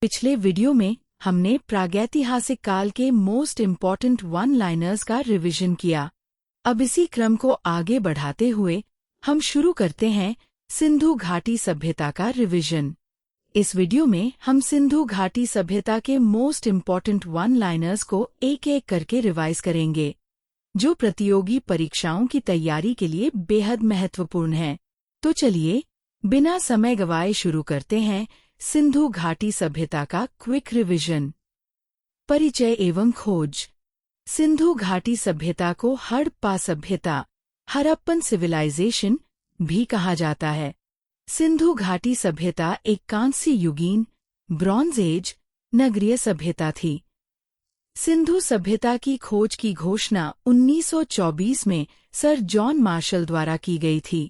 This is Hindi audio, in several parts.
पिछले वीडियो में हमने प्रागैतिहासिक काल के मोस्ट इम्पॉर्टेंट वन लाइनर्स का रिवीजन किया। अब इसी क्रम को आगे बढ़ाते हुए हम शुरू करते हैं सिंधु घाटी सभ्यता का रिवीजन। इस वीडियो में हम सिंधु घाटी सभ्यता के मोस्ट इम्पॉर्टेंट वन लाइनर्स को एक एक करके रिवाइज करेंगे, जो प्रतियोगी परीक्षाओं की तैयारी के लिए बेहद महत्वपूर्ण है। तो चलिए बिना समय गवाए शुरू करते हैं सिंधु घाटी सभ्यता का क्विक रिवीजन। परिचय एवं खोज। सिंधु घाटी सभ्यता को हड़प्पा सभ्यता, हड़प्पन सिविलाइजेशन भी कहा जाता है। सिंधु घाटी सभ्यता एक कांस्य युगीन ब्रॉन्ज एज नगरीय सभ्यता थी। सिंधु सभ्यता की खोज की घोषणा 1924 में सर जॉन मार्शल द्वारा की गई थी।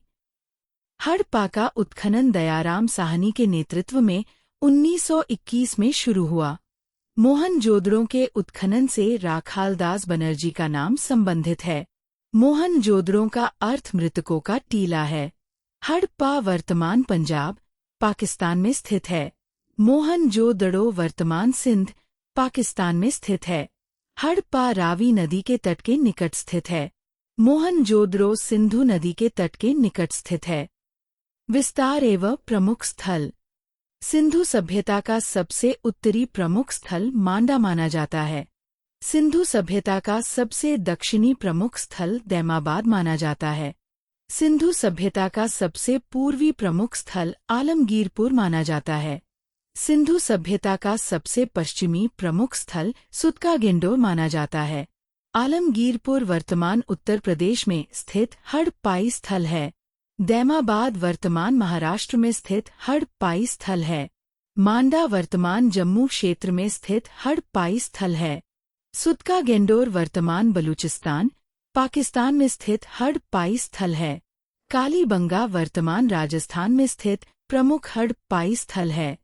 हड़प्पा का उत्खनन दयाराम साहनी के नेतृत्व में 1921 में शुरू हुआ। मोहनजोदड़ो के उत्खनन से राखालदास बनर्जी का नाम संबंधित है। मोहनजोदड़ो का अर्थ मृतकों का टीला है। हड़प्पा वर्तमान पंजाब, पाकिस्तान में स्थित है। मोहनजोदड़ो वर्तमान सिंध, पाकिस्तान में स्थित है। हड़प्पा रावी नदी के तट के निकट स्थित है। मोहनजोदड़ो सिंधु नदी के तट के निकट स्थित है। विस्तार एवं प्रमुख स्थल। सिंधु सभ्यता का सबसे उत्तरी प्रमुख स्थल मांडा माना जाता है। सिंधु सभ्यता का सबसे दक्षिणी प्रमुख स्थल दैमाबाद माना जाता है। सिंधु सभ्यता का सबसे पूर्वी प्रमुख स्थल आलमगीरपुर माना जाता है। सिंधु सभ्यता का सबसे पश्चिमी प्रमुख स्थल सुतकागेंडोर माना जाता है। आलमगीरपुर वर्तमान उत्तर प्रदेश में स्थित हड़प्पाई स्थल है। दैमाबाद वर्तमान महाराष्ट्र में स्थित हड़प्पाई स्थल है। मांडा वर्तमान जम्मू क्षेत्र में स्थित हड़प्पाई स्थल है। सुतकागेंडोर वर्तमान बलूचिस्तान, पाकिस्तान में स्थित हड़प्पाई स्थल है। कालीबंगा वर्तमान राजस्थान में स्थित प्रमुख हड़प्पाई स्थल है।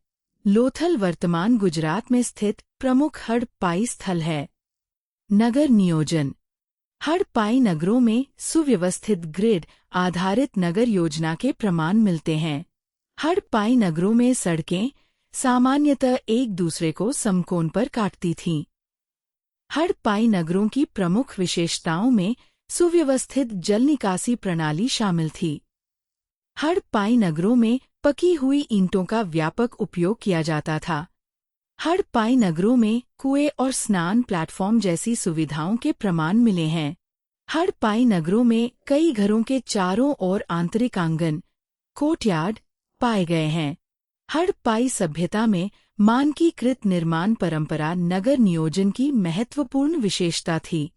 लोथल वर्तमान गुजरात में स्थित प्रमुख हड़प्पाई स्थल है। नगर नियोजन। हड़प्पाई नगरों में सुव्यवस्थित ग्रिड आधारित नगर योजना के प्रमाण मिलते हैं। हड़प्पाई नगरों में सड़कें सामान्यतः एक दूसरे को समकोण पर काटती थीं। हड़प्पाई नगरों की प्रमुख विशेषताओं में सुव्यवस्थित जल निकासी प्रणाली शामिल थी। हड़प्पाई नगरों में पकी हुई ईंटों का व्यापक उपयोग किया जाता था। हड़प्पाई नगरों में कुएं और स्नान प्लेटफॉर्म जैसी सुविधाओं के प्रमाण मिले हैं। हड़प्पाई नगरों में कई घरों के चारों ओर आंतरिक आंगन कोर्टयार्ड पाए गए हैं। हड़प्पाई सभ्यता में मानकीकृत निर्माण परंपरा नगर नियोजन की महत्वपूर्ण विशेषता थी।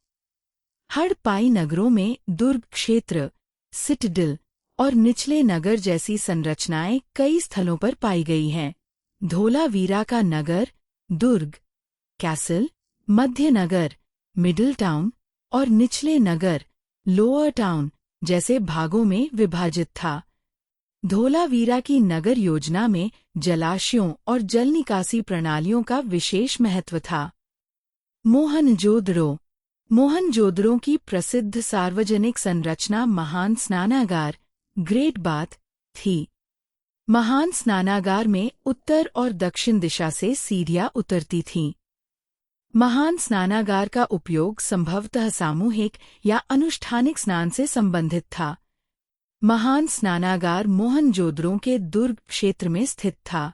हड़प्पाई नगरों में दुर्ग क्षेत्र, सिटडल और निचले नगर जैसी संरचनाएं कई स्थलों पर पाई गई हैं। धोलावीरा का नगर, दुर्ग, कैसल, मध्य नगर, मिडिल टाउन और निचले नगर, लोअर टाउन जैसे भागों में विभाजित था। धोलावीरा की नगर योजना में जलाशयों और जल निकासी प्रणालियों का विशेष महत्व था। मोहनजोदड़ो। मोहनजोदड़ो की प्रसिद्ध सार्वजनिक संरचना महान स्नानागार, ग्रेट बाथ थी। महान स्नानागार में उत्तर और दक्षिण दिशा से सीढ़ियां उतरती थीं। महान स्नानागार का उपयोग संभवतः सामूहिक या अनुष्ठानिक स्नान से संबंधित था। महान स्नानागार मोहनजोदड़ो के दुर्ग क्षेत्र में स्थित था।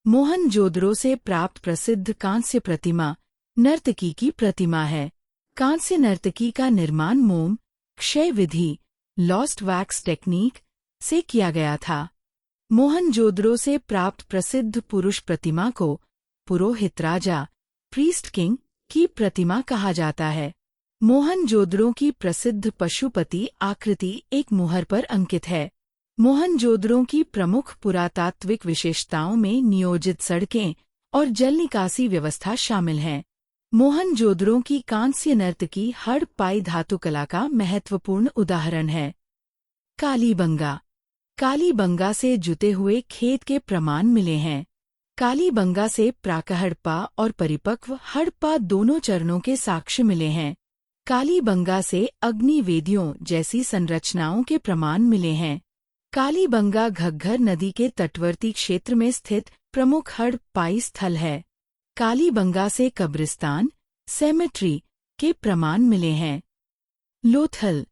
मोहनजोदड़ो से प्राप्त प्रसिद्ध कांस्य प्रतिमा नर्तकी की प्रतिमा है। कांस्य नर्तकी का निर्माण मोम क्षय विधि लॉस्ट वैक्स टेक्निक से किया गया था। मोहनजोदड़ो से प्राप्त प्रसिद्ध पुरुष प्रतिमा को पुरोहित राजा प्रीस्ट किंग की प्रतिमा कहा जाता है। मोहनजोदड़ो की प्रसिद्ध पशुपति आकृति एक मुहर पर अंकित है। मोहनजोदड़ो की प्रमुख पुरातात्विक विशेषताओं में नियोजित सड़कें और जल निकासी व्यवस्था शामिल हैं। मोहनजोदड़ो की कांस्य नर्तकी हड़प्पाई धातुकला का महत्वपूर्ण उदाहरण है। कालीबंगा। कालीबंगा से जुते हुए खेत के प्रमाण मिले हैं। कालीबंगा से प्राकहड़प्पा और परिपक्व हड़प्पा दोनों चरणों के साक्ष्य मिले हैं। कालीबंगा से अग्निवेदियों जैसी संरचनाओं के प्रमाण मिले हैं। कालीबंगा घग्घर नदी के तटवर्ती क्षेत्र में स्थित प्रमुख हड़प्पाई स्थल है। कालीबंगा से कब्रिस्तान, सेमेट्री के प्रमाण मिले हैं। लोथल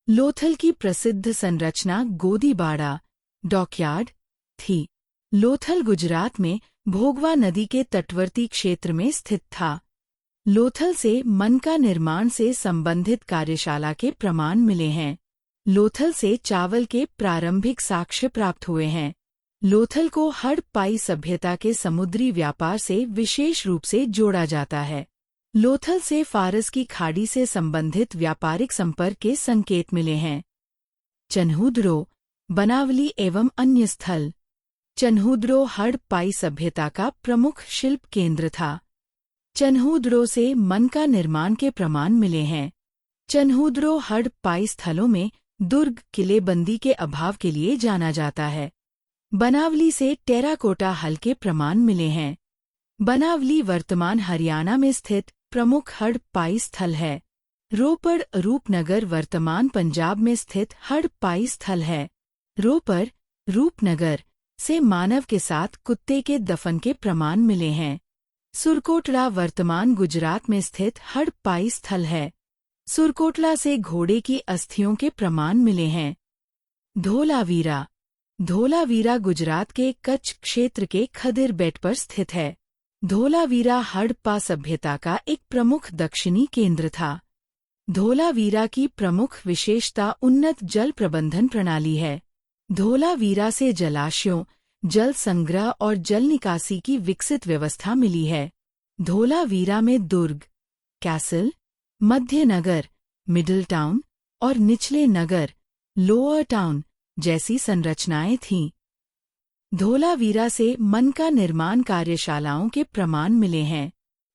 लोथल की प्रसिद्ध संरचना गोदीबाड़ा डॉकयार्ड थी। लोथल गुजरात में भोगवा नदी के तटवर्ती क्षेत्र में स्थित था। लोथल से मनका निर्माण से संबंधित कार्यशाला के प्रमाण मिले हैं। लोथल से चावल के प्रारंभिक साक्ष्य प्राप्त हुए हैं। लोथल को हड़प्पाई सभ्यता के समुद्री व्यापार से विशेष रूप से जोड़ा जाता है। लोथल से फारस की खाड़ी से संबंधित व्यापारिक संपर्क के संकेत मिले हैं। चन्हूद्रो बनावली एवं अन्य स्थल। चन्हूद्रो हड़प्पाई सभ्यता का प्रमुख शिल्प केंद्र था। चन्हूद्रो से मनका निर्माण के प्रमाण मिले हैं। चन्हूद्रो हड़प्पाई स्थलों में दुर्ग किलेबंदी के अभाव के लिए जाना जाता है। बनावली से टेराकोटा हल के प्रमाण मिले हैं। बनावली वर्तमान हरियाणा में स्थित प्रमुख हड़प्पाई स्थल है। रोपड़ रूपनगर वर्तमान पंजाब में स्थित हड़प्पाई स्थल है। रोपड़ रूपनगर से मानव के साथ कुत्ते के दफन के प्रमाण मिले हैं। सुरकोटड़ा वर्तमान गुजरात में स्थित हड़प्पाई स्थल है। सुरकोटला से घोड़े की अस्थियों के प्रमाण मिले हैं। धोलावीरा धोलावीरा गुजरात के कच्छ क्षेत्र के खदिर बेट पर स्थित है। धोलावीरा हड़प्पा सभ्यता का एक प्रमुख दक्षिणी केंद्र था। धोलावीरा की प्रमुख विशेषता उन्नत जल प्रबंधन प्रणाली है। धोलावीरा से जलाशयों, जल संग्रह और जल निकासी की विकसित व्यवस्था मिली है। धोलावीरा में दुर्ग, कैसल, मध्य नगर, मिडिल टाउन और निचले नगर, लोअर टाउन जैसी संरचनाएं थीं। धोलावीरा से मनका निर्माण कार्यशालाओं के प्रमाण मिले हैं।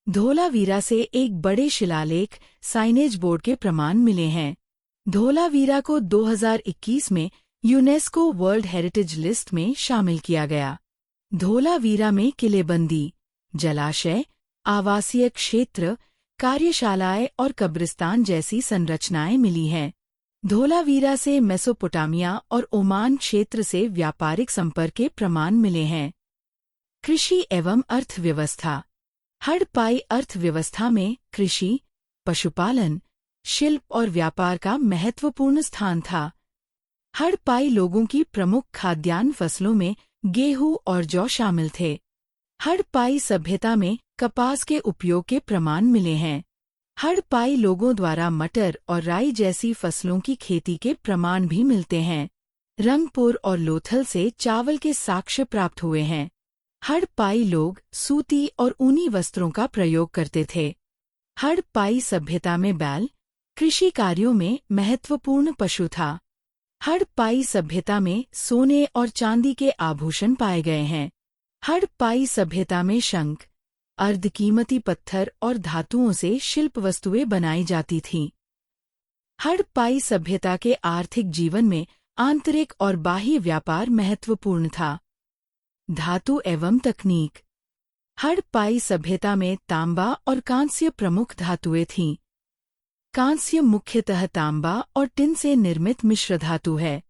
धोलावीरा से एक बड़े शिलालेख साइनेज बोर्ड के प्रमाण मिले हैं। धोलावीरा को 2021 में यूनेस्को वर्ल्ड हेरिटेज लिस्ट में शामिल किया गया। धोलावीरा में किलेबंदी, जलाशय, आवासीय क्षेत्र, कार्यशालाएं और कब्रिस्तान जैसी संरचनाएं मिली हैं। धोलावीरा से मेसोपोटामिया और ओमान क्षेत्र से व्यापारिक संपर्क के प्रमाण मिले हैं। कृषि एवं अर्थव्यवस्था। हड़प्पाई अर्थव्यवस्था में कृषि, पशुपालन, शिल्प और व्यापार का महत्वपूर्ण स्थान था। हड़प्पाई लोगों की प्रमुख खाद्यान्न फसलों में गेहूं और जौ शामिल थे। हड़प्पाई सभ्यता में कपास के उपयोग के प्रमाण मिले हैं। हड़प्पाई लोगों द्वारा मटर और राई जैसी फसलों की खेती के प्रमाण भी मिलते हैं। रंगपुर और लोथल से चावल के साक्ष्य प्राप्त हुए हैं। हड़प्पाई लोग सूती और ऊनी वस्त्रों का प्रयोग करते थे। हड़प्पाई सभ्यता में बैल कृषि कार्यों में महत्वपूर्ण पशु था। हड़प्पाई सभ्यता में सोने और चांदी के आभूषण पाए गए हैं। हड़प्पाई सभ्यता में शंख, अर्धकीमती पत्थर और धातुओं से शिल्प वस्तुएं बनाई जाती थीं। हड़प्पाई सभ्यता के आर्थिक जीवन में आंतरिक और बाह्य व्यापार महत्वपूर्ण था। धातु एवं तकनीक। हड़प्पाई सभ्यता में तांबा और कांस्य प्रमुख धातुएं थीं। कांस्य मुख्यतः तांबा और टिन से निर्मित मिश्र धातु है।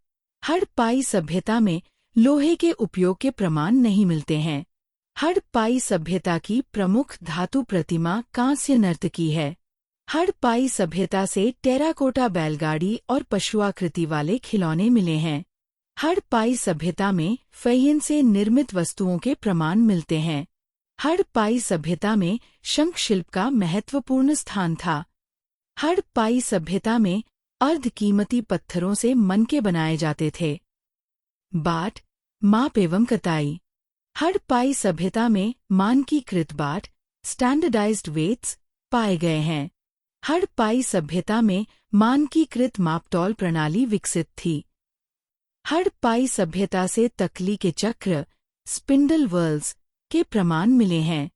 हड़प्पाई सभ्यता में लोहे के उपयोग के प्रमाण नहीं मिलते हैं। हड़प्पाई सभ्यता की प्रमुख धातु प्रतिमा कांस्य नर्तकी है। हड़प्पाई सभ्यता से टेराकोटा बैलगाड़ी और पशुआकृति वाले खिलौने मिले हैं। हड़प्पाई सभ्यता में फहीन से निर्मित वस्तुओं के प्रमाण मिलते हैं। हड़प्पाई सभ्यता में शंख शिल्प का महत्वपूर्ण स्थान था। हड़प्पाई सभ्यता में अर्धकीमती पत्थरों से मनके बनाए जाते थे। बाट, माप एवं कताई। हड़प्पाई सभ्यता में मानकीकृत बाट, स्टैंडर्डाइज्ड वेट्स पाए गए हैं। हड़प्पाई सभ्यता में मानकीकृत मापतौल प्रणाली विकसित थी। हड़प्पाई सभ्यता से तकली के चक्र, स्पिंडल व्हील्स के प्रमाण मिले हैं।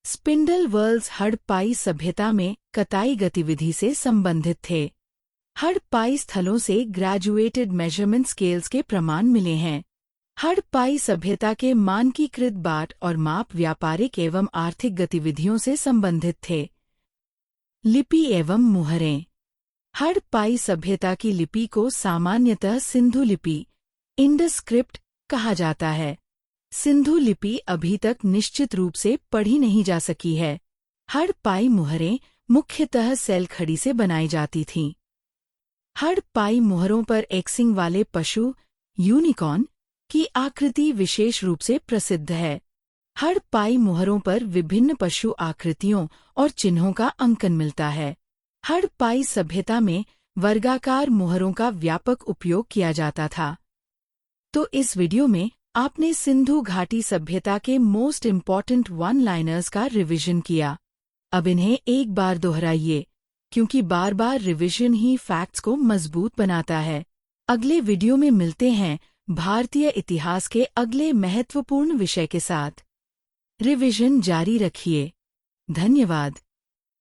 स्पिंडल व्हील्स हड़प्पाई सभ्यता में कताई गतिविधि से संबंधित थे। हड़प्पाई स्थलों से ग्रेजुएटेड मेजरमेंट स्केल्स के प्रमाण मिले हैं। हड़प्पाई सभ्यता के मानकीकृत बाट और माप व्यापारिक एवं आर्थिक गतिविधियों से संबंधित थे। लिपि एवं मुहरें। हड़प्पाई सभ्यता की लिपि को सामान्यतः सिंधु लिपि, इंडस स्क्रिप्ट कहा जाता है। सिंधु लिपि अभी तक निश्चित रूप से पढ़ी नहीं जा सकी है। हड़प्पाई मुहरें मुख्यतः सेल खड़ी से बनाई जाती थीं। हड़प्पाई मुहरों पर एक्सिंग वाले पशु यूनिकॉर्न की आकृति विशेष रूप से प्रसिद्ध है। हड़प्पाई मुहरों पर विभिन्न पशु आकृतियों और चिन्हों का अंकन मिलता है। हड़प्पाई सभ्यता में वर्गाकार मुहरों का व्यापक उपयोग किया जाता था। तो इस वीडियो में आपने सिंधु घाटी सभ्यता के मोस्ट इम्पॉर्टेंट वन लाइनर्स का रिवीजन किया। अब इन्हें एक बार दोहराइए, क्योंकि बार बार रिवीजन ही फैक्ट्स को मजबूत बनाता है। अगले वीडियो में मिलते हैं भारतीय इतिहास के अगले महत्वपूर्ण विषय के साथ। रिवीजन जारी रखिए। धन्यवाद।